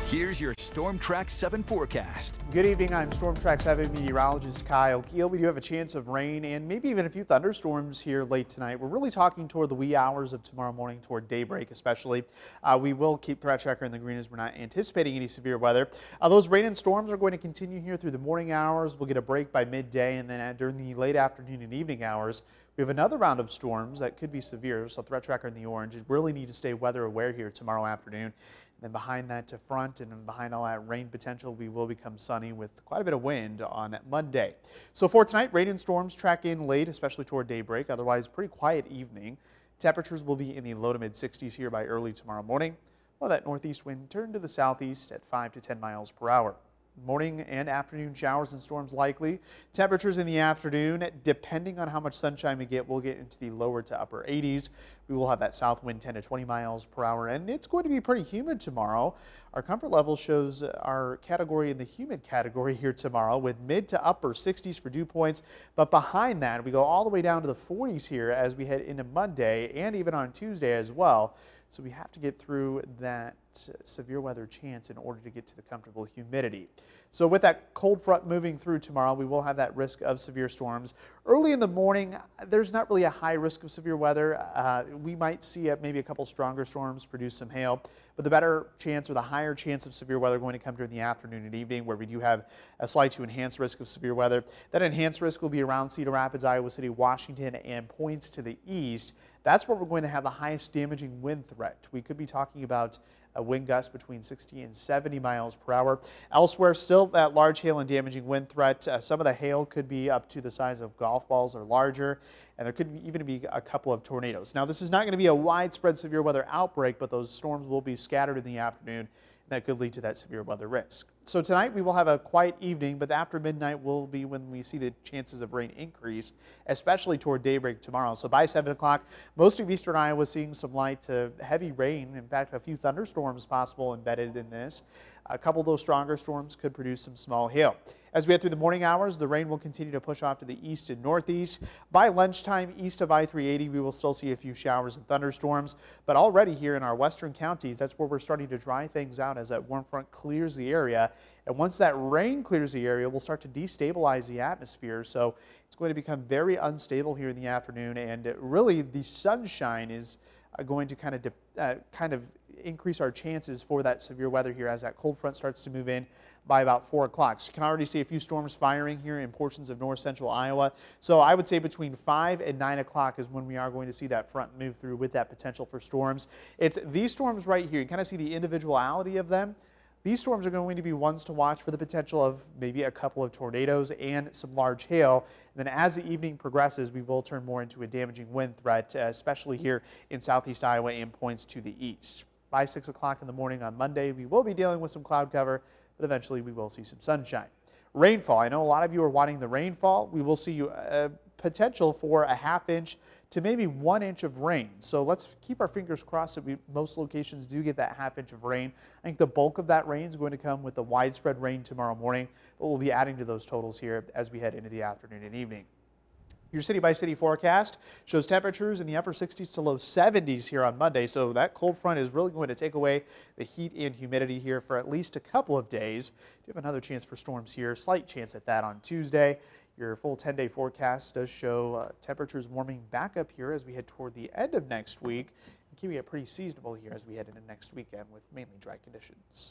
Here's your Storm Track 7 forecast. Good evening, I'm Storm Track 7 meteorologist Kyle Keel. We do have a chance of rain and maybe even a few thunderstorms here late tonight. We're really talking toward the wee hours of tomorrow morning, toward daybreak especially. We will keep Threat Tracker in the green as we're not anticipating any severe weather. Those rain and storms are going to continue here through the morning hours. We'll get a break by midday, and then during the late afternoon and evening hours, we have another round of storms that could be severe. So Threat Tracker in the orange. You really need to stay weather aware here tomorrow afternoon. Then behind that to front and behind all that rain potential, we will become sunny with quite a bit of wind on Monday. So for tonight, rain and storms track in late, especially toward daybreak. Otherwise, pretty quiet evening. Temperatures will be in the low to mid 60s here by early tomorrow morning. Well, that northeast wind turn to the southeast at 5 to 10 miles per hour. Morning and afternoon showers and storms likely. Temperatures in the afternoon, depending on how much sunshine we get, we'll get into the lower to upper 80s. We will have that south wind 10 to 20 miles per hour, and it's going to be pretty humid tomorrow. Our comfort level shows our category in the humid category here tomorrow with mid to upper 60s for dew points. But behind that, we go all the way down to the 40s here as we head into Monday and even on Tuesday as well. So we have to get through that severe weather chance in order to get to the comfortable humidity. So with that cold front moving through tomorrow, we will have that risk of severe storms. Early in the morning, there's not really a high risk of severe weather. We might see maybe a couple stronger storms produce some hail, but the better chance or the higher chance of severe weather going to come during the afternoon and evening, where we do have a slight to enhanced risk of severe weather. That enhanced risk will be around Cedar Rapids, Iowa City, Washington, and points to the east. That's where we're going to have the highest damaging wind threat. We could be talking about a wind gust between 60 and 70 miles per hour. Elsewhere, still that large hail and damaging wind threat. Some of the hail could be up to the size of golf balls or larger, and there could even be a couple of tornadoes. Now, this is not going to be a widespread severe weather outbreak, but those storms will be scattered in the afternoon. That could lead to that severe weather risk. So tonight we will have a quiet evening, but after midnight will be when we see the chances of rain increase, especially toward daybreak tomorrow. So by 7 o'clock, most of eastern Iowa seeing some light to heavy rain. In fact, a few thunderstorms possible embedded in this. A couple of those stronger storms could produce some small hail. As we head through the morning hours, the rain will continue to push off to the east and northeast. By lunchtime, east of I-380, we will still see a few showers and thunderstorms. But already here in our western counties, that's where we're starting to dry things out as that warm front clears the area. And once that rain clears the area, we'll start to destabilize the atmosphere. So it's going to become very unstable here in the afternoon. And really, the sunshine is going to kind of increase our chances for that severe weather here as that cold front starts to move in by about 4 o'clock. So you can already see a few storms firing here in portions of north central Iowa. So I would say between 5 and 9 o'clock is when we are going to see that front move through with that potential for storms. It's these storms right here. You kind of see the individuality of them. These storms are going to be ones to watch for the potential of maybe a couple of tornadoes and some large hail. And then as the evening progresses, we will turn more into a damaging wind threat, especially here in southeast Iowa and points to the east. By 6 o'clock in the morning on Monday, we will be dealing with some cloud cover, but eventually we will see some sunshine. Rainfall. I know a lot of you are wanting the rainfall. We will see potential for a ½ inch to maybe 1 inch of rain. So let's keep our fingers crossed that most locations do get that ½ inch of rain. I think the bulk of that rain is going to come with the widespread rain tomorrow morning, but we'll be adding to those totals here as we head into the afternoon and evening. Your city-by-city forecast shows temperatures in the upper 60s to low 70s here on Monday, so that cold front is really going to take away the heat and humidity here for at least a couple of days. You have another chance for storms here, slight chance at that on Tuesday. Your full 10-day forecast does show temperatures warming back up here as we head toward the end of next week, and keeping it pretty seasonable here as we head into next weekend with mainly dry conditions.